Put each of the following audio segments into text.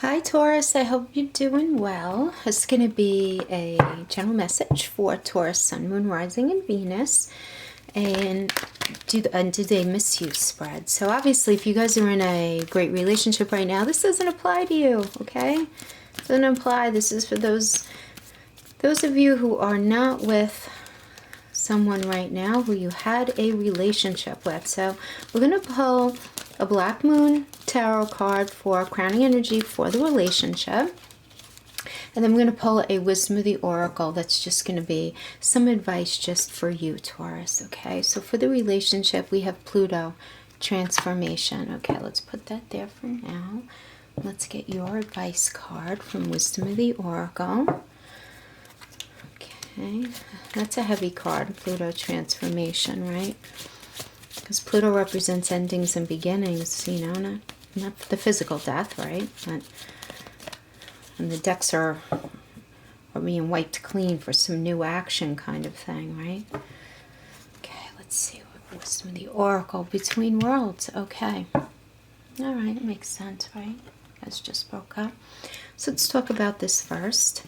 Hi Taurus, I hope you're doing well. It's going to be a general message for Taurus, Sun, Moon, Rising, and Venus. And do they miss you spread. So obviously if you guys are in a great relationship right now, this doesn't apply to you, okay? Doesn't apply. This is for those of you who are not with someone right now who you had a relationship with. So we're going to pull a Black Moon Tarot card for crowning energy for the relationship. And then we're going to pull a Wisdom of the Oracle that's just going to be some advice just for you, Taurus, okay? So for the relationship, we have Pluto transformation. Okay, let's put that there for now. Let's get your advice card from Wisdom of the Oracle. Okay, that's a heavy card, Pluto transformation, right? Because Pluto represents endings and beginnings, you know, not the physical death, right? And the decks are being wiped clean for some new action kind of thing, right? Okay, let's see what Wisdom of the Oracle, Between Worlds. Okay. All right, it makes sense, right? That's just broke up. So let's talk about this first.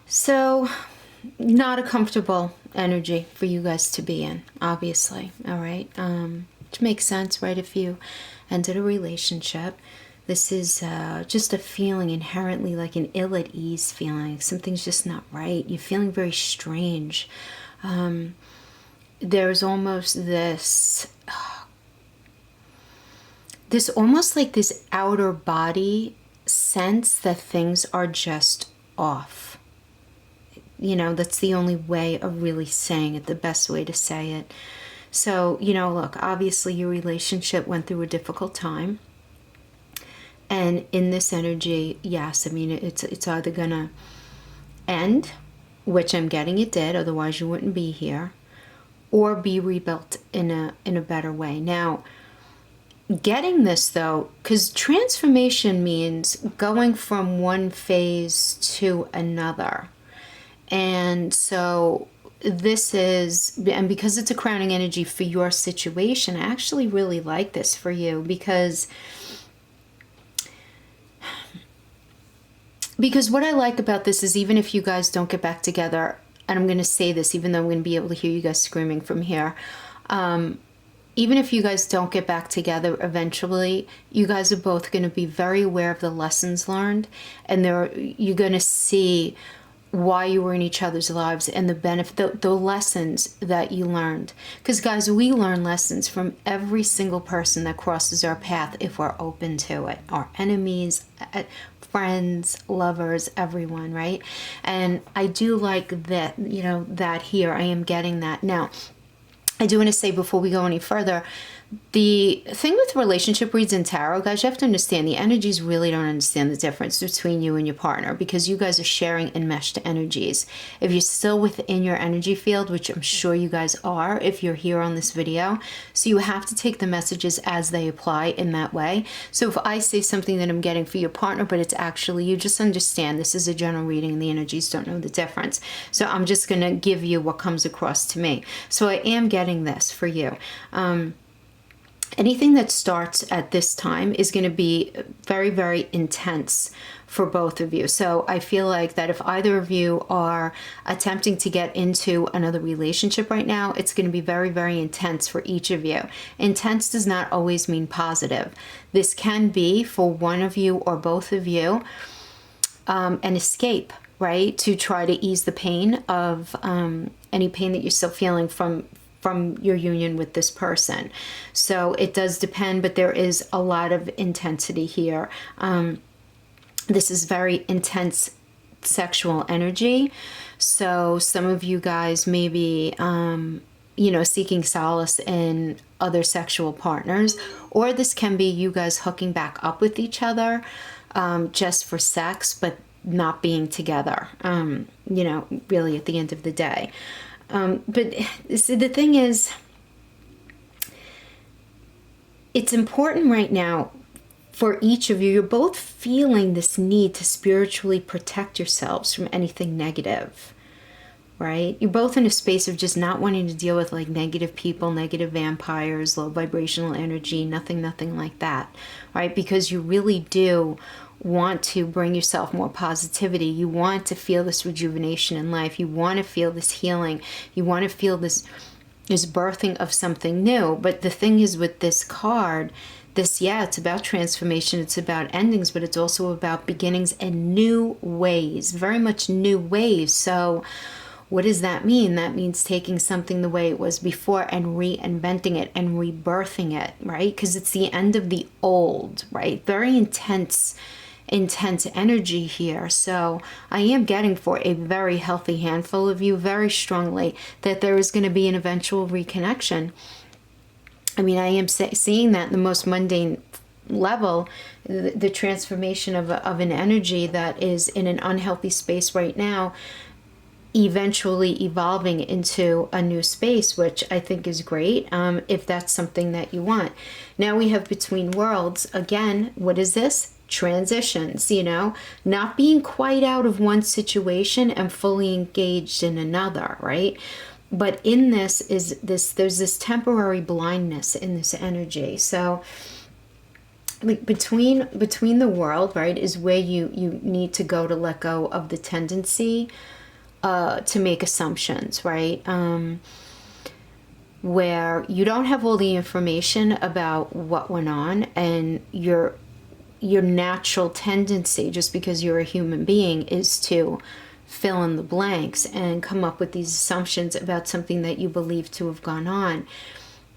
So, not a comfortable energy for you guys to be in, obviously, all right? Which makes sense, right? If you ended a relationship, this is just a feeling inherently like an ill at ease feeling. Something's just not right. You're feeling very strange. There's almost this almost like this outer body sense that things are just off. You know, that's the only way of really saying it, the best way to say it. So, you know, look, obviously your relationship went through a difficult time. And in this energy, yes, I mean, it's either going to end, which I'm getting it did, otherwise you wouldn't be here, or be rebuilt in a better way. Now, getting this though, because transformation means going from one phase to another. And so this is, and because it's a crowning energy for your situation, I actually really like this for you because what I like about this is even if you guys don't get back together, and I'm going to say this even though I'm going to be able to hear you guys screaming from here, even if you guys don't get back together eventually, you guys are both going to be very aware of the lessons learned, and you're going to see why you were in each other's lives and the benefit, the lessons that you learned. Because guys, we learn lessons from every single person that crosses our path if we're open to it. Our enemies, friends, lovers, everyone, right? And I do like that, you know, that here I am getting that. Now, I do want to say before we go any further, the thing with relationship reads in tarot, guys, you have to understand the energies really don't understand the difference between you and your partner because you guys are sharing enmeshed energies. If you're still within your energy field, which I'm sure you guys are if you're here on this video, so you have to take the messages as they apply in that way. So if I say something that I'm getting for your partner, but it's actually you, just understand this is a general reading and the energies don't know the difference. So I'm just going to give you what comes across to me. So I am getting this for you. Anything that starts at this time is going to be very, very intense for both of you. So I feel like that if either of you are attempting to get into another relationship right now, it's going to be very, very intense for each of you. Intense does not always mean positive. This can be for one of you or both of you an escape, right? To try to ease the pain of any pain that you're still feeling from your union with this person. So it does depend, but there is a lot of intensity here. This is very intense sexual energy. So some of you guys may be, you know, seeking solace in other sexual partners, or this can be you guys hooking back up with each other just for sex, but not being together, you know, really at the end of the day. But see, the thing is, it's important right now for each of you. You're both feeling this need to spiritually protect yourselves from anything negative. right? You're both in a space of just not wanting to deal with like negative people, negative vampires, low vibrational energy, nothing like that, right? Because you really do want to bring yourself more positivity. You want to feel this rejuvenation in life. You want to feel this healing. You want to feel this birthing of something new. But the thing is with this card, it's about transformation, it's about endings, but it's also about beginnings and new ways, very much new ways. So what does that mean? That means taking something the way it was before and reinventing it and rebirthing it, right? Because it's the end of the old, right? Very intense energy here. So I am getting for a very healthy handful of you very strongly that there is going to be an eventual reconnection. I mean, I am seeing that in the most mundane level, the transformation of an energy that is in an unhealthy space right now, eventually evolving into a new space, which I think is great, if that's something that you want. Now we have Between Worlds. Again, what is this? Transitions, not being quite out of one situation and fully engaged in another, right? But in there's this temporary blindness in this energy. So like between the world, right, is where you need to go to let go of the tendency to make assumptions, right? Where you don't have all the information about what went on, and your natural tendency, just because you're a human being, is to fill in the blanks and come up with these assumptions about something that you believe to have gone on.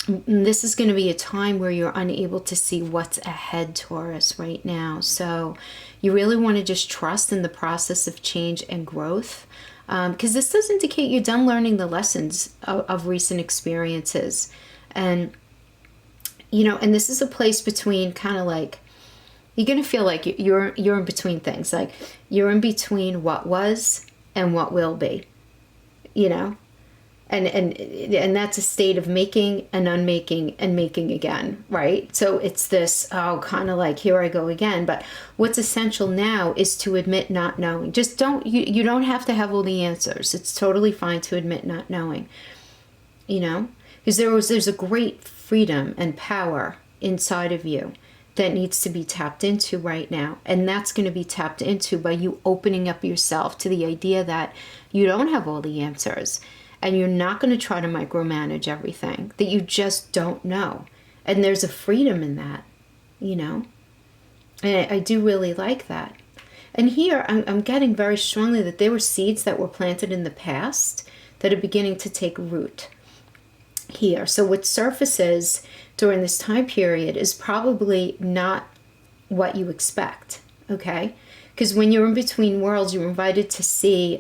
And this is going to be a time where you're unable to see what's ahead, Taurus, right now. So you really want to just trust in the process of change and growth, because this does indicate you're done learning the lessons of recent experiences. And and this is a place between, kind of like, you're going to feel like you're in between things. Like you're in between what was and what will be, and that's a state of making and unmaking and making again, right? So it's this, kind of like, here I go again. But what's essential now is to admit not knowing. Just you don't have to have all the answers. It's totally fine to admit not knowing, because there's a great freedom and power inside of you that needs to be tapped into right now. And that's going to be tapped into by you opening up yourself to the idea that you don't have all the answers, and you're not going to try to micromanage everything, that you just don't know. And there's a freedom in that, And I do really like that. And here I'm getting very strongly that there were seeds that were planted in the past that are beginning to take root here. So what surfaces during this time period is probably not what you expect, okay? Because when you're in between worlds, you're invited to see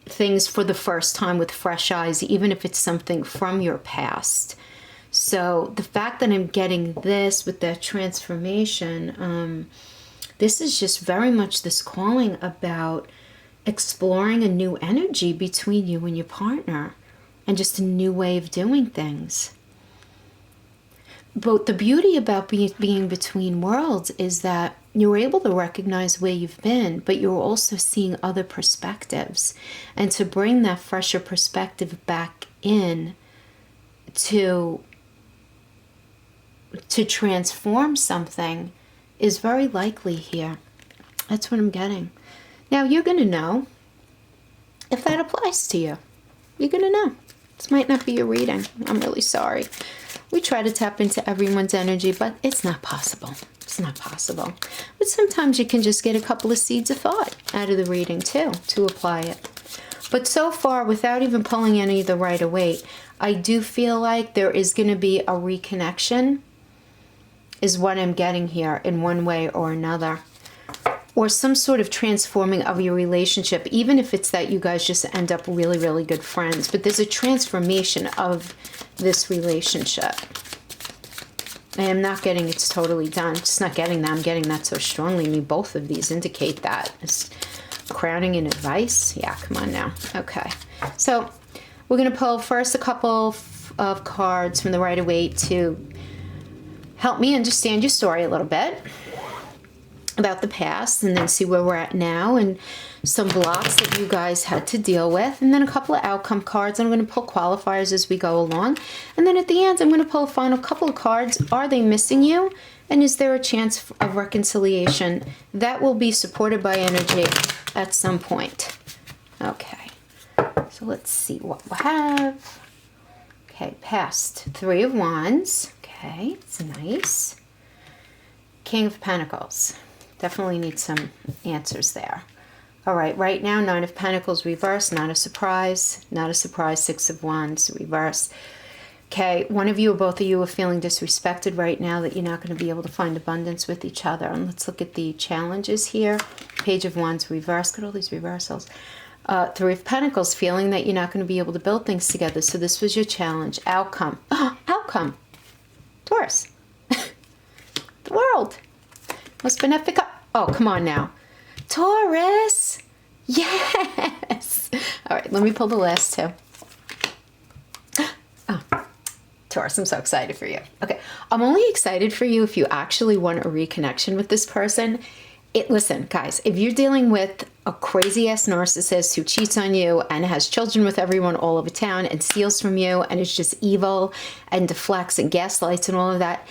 things for the first time with fresh eyes, even if it's something from your past. So the fact that I'm getting this with that transformation, this is just very much this calling about exploring a new energy between you and your partner, and just a new way of doing things. But the beauty about being between worlds is that you're able to recognize where you've been, but you're also seeing other perspectives. And to bring that fresher perspective back in to transform something is very likely here. That's what I'm getting. Now, you're going to know if that applies to you. You're going to know. This might not be your reading. I'm really sorry. We try to tap into everyone's energy, but it's not possible. It's not possible. But sometimes you can just get a couple of seeds of thought out of the reading too, to apply it. But so far, without even pulling any of the Rider-Waite, I do feel like there is going to be a reconnection, is what I'm getting here in one way or another. Or some sort of transforming of your relationship, even if it's that you guys just end up really, really good friends. But there's a transformation of this relationship. I am not getting it's totally done. Just not getting that. I'm getting that so strongly. I mean, both of these indicate that. It's crowning in advice. Yeah, come on now. Okay. So we're going to pull first a couple of cards from the Rider-Waite to help me understand your story a little bit. about the past, and then see where we're at now, and some blocks that you guys had to deal with, and then a couple of outcome cards. I'm going to pull qualifiers as we go along, and then at the end I'm going to pull a final couple of cards. Are they missing you, and is there a chance of reconciliation that will be supported by energy at some point? Okay, so let's see what we have. Okay, past, 3 of Wands. Okay, it's nice. King of Pentacles. Definitely need some answers there. All right, right now, 9 of Pentacles reverse, not a surprise. Not a surprise, 6 of Wands reverse. Okay, one of you or both of you are feeling disrespected right now, that you're not going to be able to find abundance with each other. And let's look at the challenges here. Page of Wands reverse. Look at all these reversals. 3 of Pentacles, feeling that you're not going to be able to build things together. So this was your challenge. Outcome. Outcome. Taurus. The world. Most benefic. Oh, come on now. Taurus. Yes. All right, let me pull the last 2. Oh, Taurus, I'm so excited for you. Okay, I'm only excited for you if you actually want a reconnection with this person. Listen, guys, if you're dealing with a crazy-ass narcissist who cheats on you and has children with everyone all over town and steals from you and is just evil and deflects and gaslights and all of that,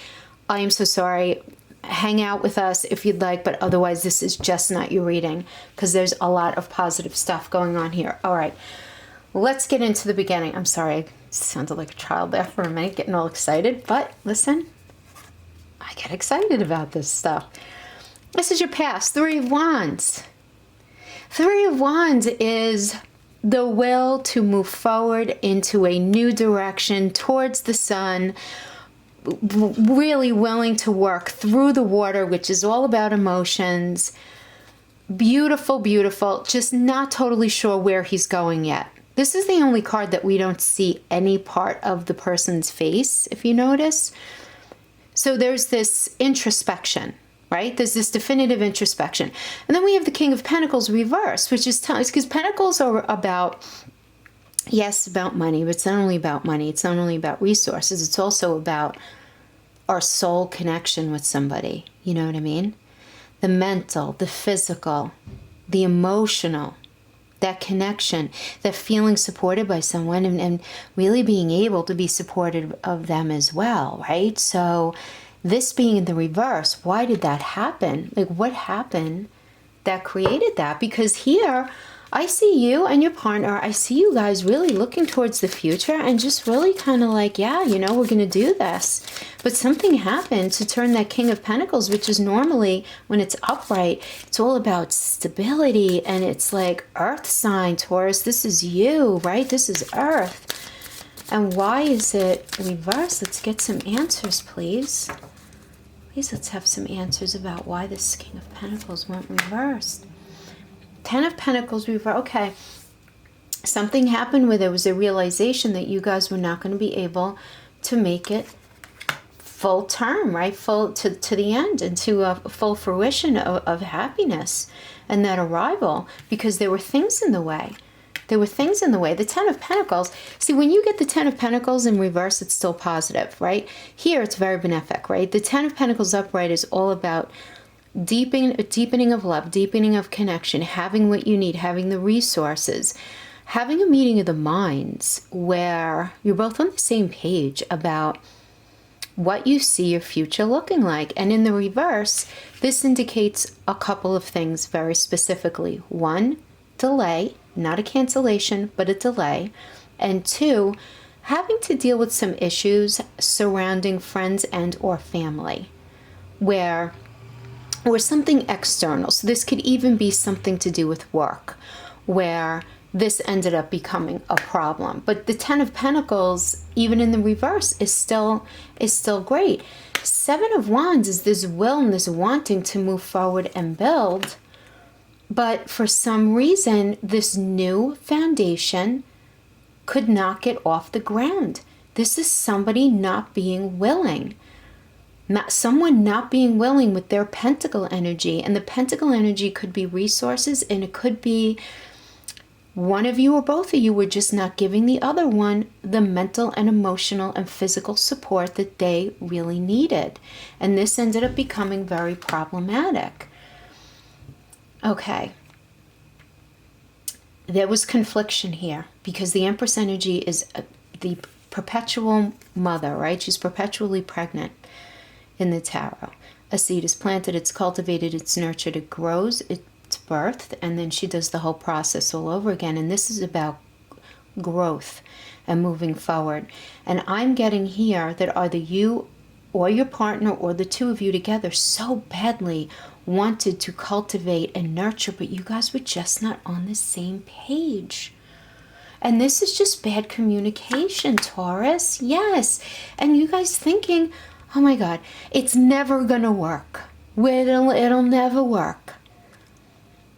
I am so sorry. Hang out with us if you'd like, but otherwise this is just not your reading, because there's a lot of positive stuff going on here. All right, let's get into the beginning. I'm sorry, I sounded like a child there for a minute, getting all excited, but listen, I get excited about this stuff. This is your past. 3 of Wands. 3 of Wands is the will to move forward into a new direction towards the sun, really willing to work through the water, which is all about emotions. Beautiful, beautiful, just not totally sure where he's going yet. This is the only card that we don't see any part of the person's face, if you notice. So there's this introspection, right? There's this definitive introspection. And then we have the King of Pentacles reverse, which is because Pentacles are about, yes, about money, but it's not only about money. It's not only about resources. It's also about our soul connection with somebody. You know what I mean? The mental, the physical, the emotional, that connection, that feeling supported by someone, and really being able to be supportive of them as well, right? So this being in the reverse, why did that happen? Like, what happened that created that? Because here, I see you and your partner, I see you guys really looking towards the future and just really kind of like, yeah, you know, we're going to do this. But something happened to turn that King of Pentacles, which is normally, when it's upright, it's all about stability, and it's like earth sign, Taurus. This is you, right? This is earth. And why is it reversed? Let's get some answers, please. Please, let's have some answers about why this King of Pentacles went reversed. 10 of Pentacles reverse. Okay, something happened where there was a realization that you guys were not going to be able to make it full term, right? Full to the end, and to a full fruition of happiness and that arrival, because there were things in the way. There were things in the way. The 10 of Pentacles, see, when you get the 10 of Pentacles in reverse, it's still positive, right? Here, it's very benefic, right? The 10 of Pentacles upright is all about deepening of love, deepening of connection, having what you need, having the resources, having a meeting of the minds where you're both on the same page about what you see your future looking like. And in the reverse, this indicates a couple of things very specifically. 1, delay, not a cancellation, but a delay. And 2, having to deal with some issues surrounding friends and or family, or something external. So this could even be something to do with work, where this ended up becoming a problem. But the 10 of Pentacles, even in the reverse, is still great. 7 of Wands is this will and this wanting to move forward and build. But for some reason, this new foundation could not get off the ground. This is somebody not being willing. Someone not being willing with their pentacle energy. And the pentacle energy could be resources, and it could be one of you or both of you were just not giving the other one the mental and emotional and physical support that they really needed. And this ended up becoming very problematic. Okay. There was confliction here because the Empress energy is the perpetual mother, right? She's perpetually pregnant in the tarot. A seed is planted, it's cultivated, it's nurtured, it grows, it's birthed, and then she does the whole process all over again. And this is about growth and moving forward. And I'm getting here that either you or your partner or the two of you together so badly wanted to cultivate and nurture, but you guys were just not on the same page. And this is just bad communication, Taurus. Yes. And you guys thinking, oh my God, it's never gonna work. It'll never work.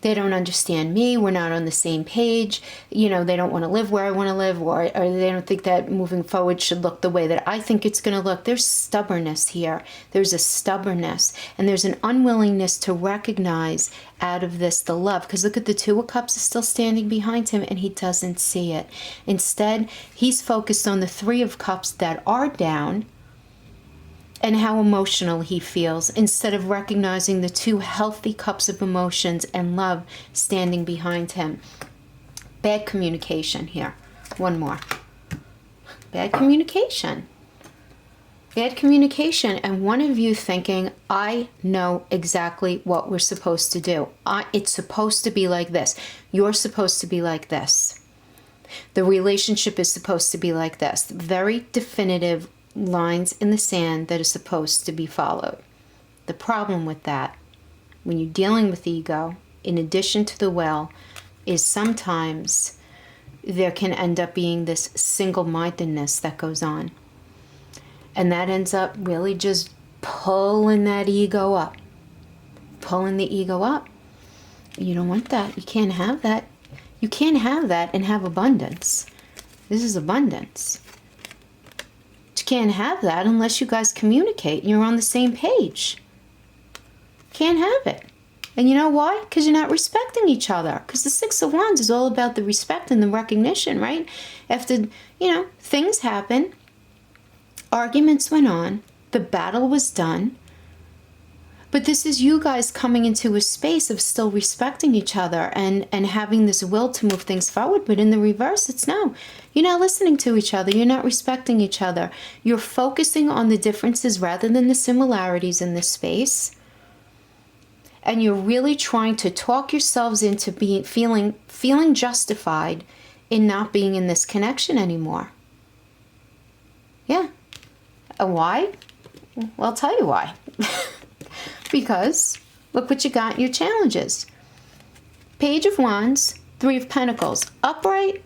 They don't understand me. We're not on the same page. You know, they don't want to live where I want to live, or they don't think that moving forward should look the way that I think it's going to look. There's stubbornness here. There's a stubbornness, and there's an unwillingness to recognize out of this the love. Because look at the Two of Cups is still standing behind him, and he doesn't see it. Instead, he's focused on the Three of Cups that are down, and how emotional he feels, instead of recognizing the two healthy cups of emotions and love standing behind him. Bad communication here. One more. Bad communication. Bad communication, and one of you thinking, I know exactly what we're supposed to do. It's supposed to be like this. You're supposed to be like this. The relationship is supposed to be like this. Very definitive lines in the sand that are supposed to be followed. The problem with that, when you're dealing with ego, in addition to the will, is sometimes there can end up being this single-mindedness that goes on. And that ends up really just pulling that ego up. Pulling the ego up. You don't want that. You can't have that. You can't have that and have abundance. This is abundance. You can't have that unless you guys communicate and you're on the same page. Can't have it. And you know why? Because you're not respecting each other. Because the Six of Wands is all about the respect and the recognition, right? After, things happen, arguments went on, the battle was done, but this is you guys coming into a space of still respecting each other and having this will to move things forward. But in the reverse, it's no. You're not listening to each other. You're not respecting each other. You're focusing on the differences rather than the similarities in this space. And you're really trying to talk yourselves into feeling justified in not being in this connection anymore. Yeah. And why? Well, I'll tell you why. Because look what you got in your challenges. Page of Wands, Three of Pentacles. Upright,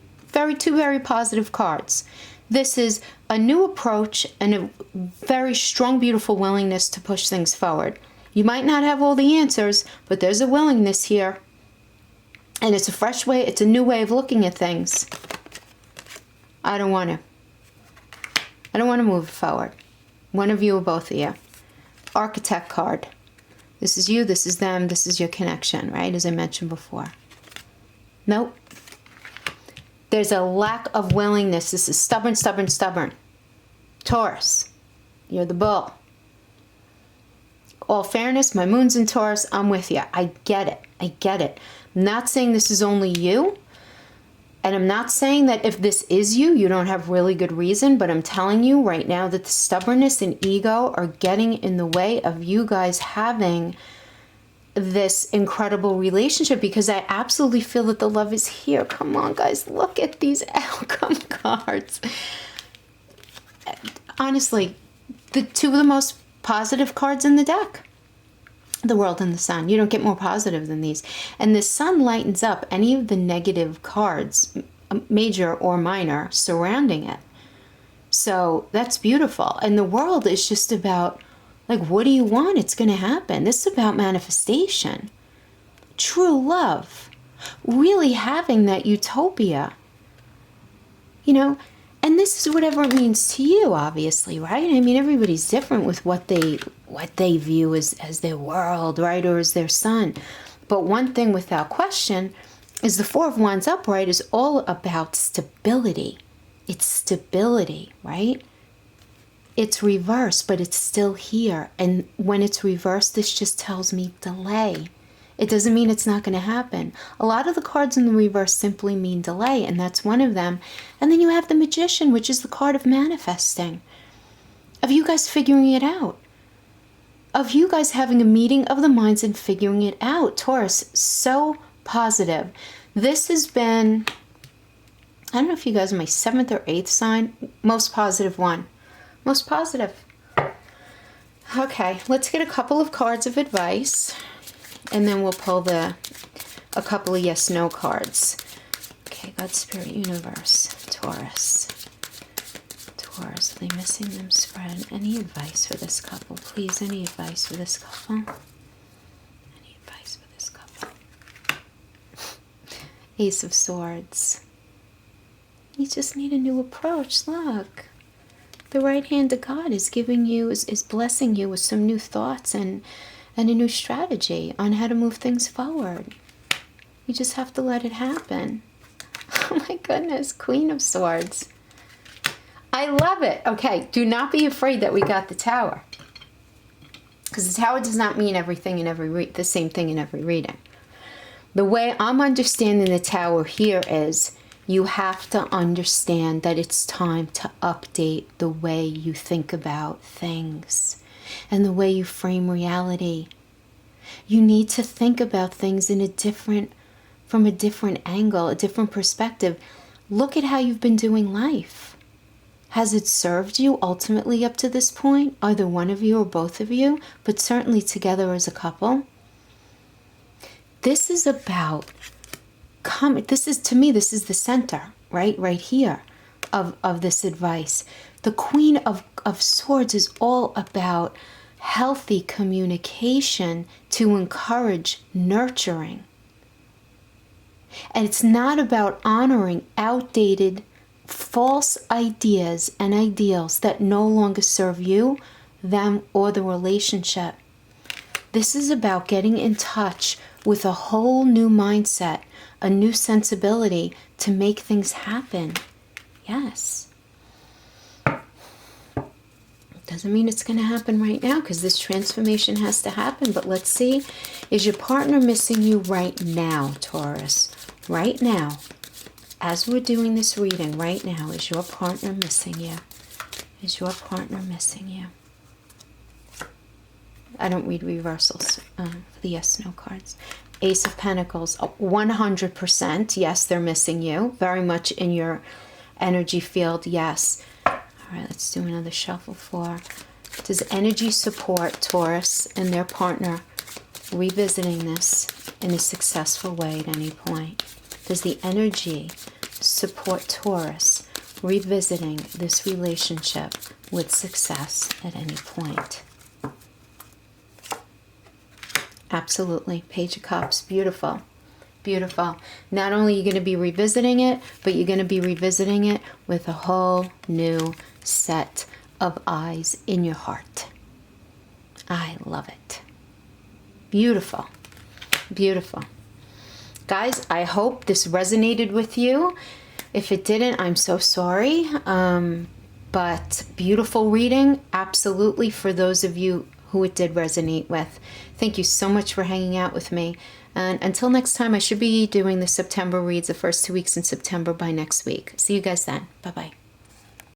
two very positive cards. This is a new approach and a very strong, beautiful willingness to push things forward. You might not have all the answers, but there's a willingness here. And it's a fresh way, it's a new way of looking at things. I don't want to move forward. One of you or both of you. Architect card. This is you, this is them, this is your connection, right? As I mentioned before. Nope. There's a lack of willingness. This is stubborn, stubborn, stubborn. Taurus, you're the bull. All fairness, my moon's in Taurus, I'm with you. I get it. I get it. I'm not saying this is only you. And I'm not saying that if this is you, you don't have really good reason, but I'm telling you right now that the stubbornness and ego are getting in the way of you guys having this incredible relationship, because I absolutely feel that the love is here. Come on, guys, look at these outcome cards. Honestly, the two of the most positive cards in the deck. The World and the Sun. You don't get more positive than these. And the Sun lightens up any of the negative cards, major or minor, surrounding it. So that's beautiful. And the World is just about, like, what do you want? It's going to happen. This is about manifestation. True love. Really having that utopia. And this is whatever it means to you, obviously, right? I mean, everybody's different with what they view as their world, right, or as their sun. But one thing without question is the Four of Wands upright is all about stability. It's stability, right? It's reversed, but it's still here. And when it's reversed, this just tells me delay. It doesn't mean it's not going to happen. A lot of the cards in the reverse simply mean delay, and that's one of them. And then you have the Magician, which is the card of manifesting, of you guys figuring it out, of you guys having a meeting of the minds and figuring it out. Taurus, so positive. This has been, I don't know if you guys are my 7th or 8th sign, most positive one. Most positive. Okay, let's get a couple of cards of advice, and then we'll pull a couple of yes/no cards. Okay, God, Spirit, Universe, Taurus. Taurus, are they missing them spread? Any advice for this couple? Please, any advice for this couple? Any advice for this couple? Ace of Swords. You just need a new approach. Look. The right hand of God is giving you, is blessing you with some new thoughts and a new strategy on how to move things forward. You just have to let it happen. Oh my goodness, Queen of Swords. I love it. Okay, do not be afraid that we got the Tower. Because the Tower does not mean everything in the same thing in every reading. The way I'm understanding the Tower here is, you have to understand that it's time to update the way you think about things and the way you frame reality. You need to think about things from a different angle, a different perspective. Look at how you've been doing life. Has it served you ultimately up to this point? Either one of you or both of you, but certainly together as a couple. This is about to me, this is the center, right here of this advice. The Queen of Swords is all about healthy communication to encourage nurturing. And it's not about honoring outdated, false ideas and ideals that no longer serve you, them, or the relationship. This is about getting in touch with a whole new mindset, a new sensibility to make things happen. Yes. Doesn't mean it's going to happen right now, because this transformation has to happen. But let's see. Is your partner missing you right now, Taurus? Right now. As we're doing this reading right now, is your partner missing you? Is your partner missing you? I don't read reversals for the yes/no cards. Ace of Pentacles, 100%. Yes, they're missing you. Very much in your energy field, yes. All right, let's do another shuffle for. Does energy support Taurus and their partner revisiting this in a successful way at any point? Does the energy support Taurus revisiting this relationship with success at any point? Absolutely. Page of Cups. Beautiful. Beautiful. Not only are you going to be revisiting it, but you're going to be revisiting it with a whole new set of eyes in your heart. I love it. Beautiful. Beautiful. Guys, I hope this resonated with you. If it didn't, I'm so sorry. But beautiful reading, absolutely, for those of you who it did resonate with. Thank you so much for hanging out with me. And until next time, I should be doing the September reads, the first 2 weeks in September, by next week. See you guys then. Bye-bye.